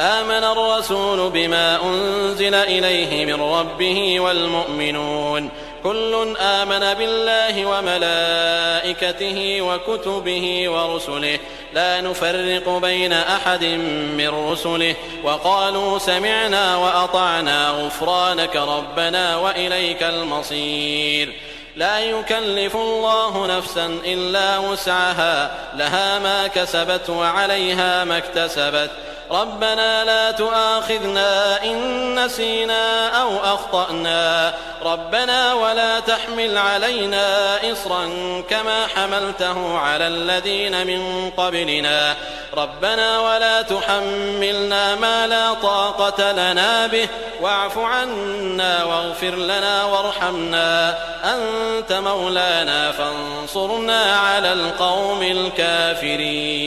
آمن الرسول بما أنزل إليه من ربه والمؤمنون كل آمن بالله وملائكته وكتبه ورسله لا نفرق بين أحد من رسله وقالوا سمعنا وأطعنا غفرانك ربنا وإليك المصير. لا يكلف الله نفسا إلا وسعها لها ما كسبت وعليها ما اكتسبت ربنا لا تؤاخذنا إن نسينا أو أخطأنا ربنا ولا تحمل علينا إصرا كما حملته على الذين من قبلنا ربنا ولا تحملنا ما لا طاقة لنا به واعف عنا واغفر لنا وارحمنا أنت مولانا فانصرنا على القوم الكافرين.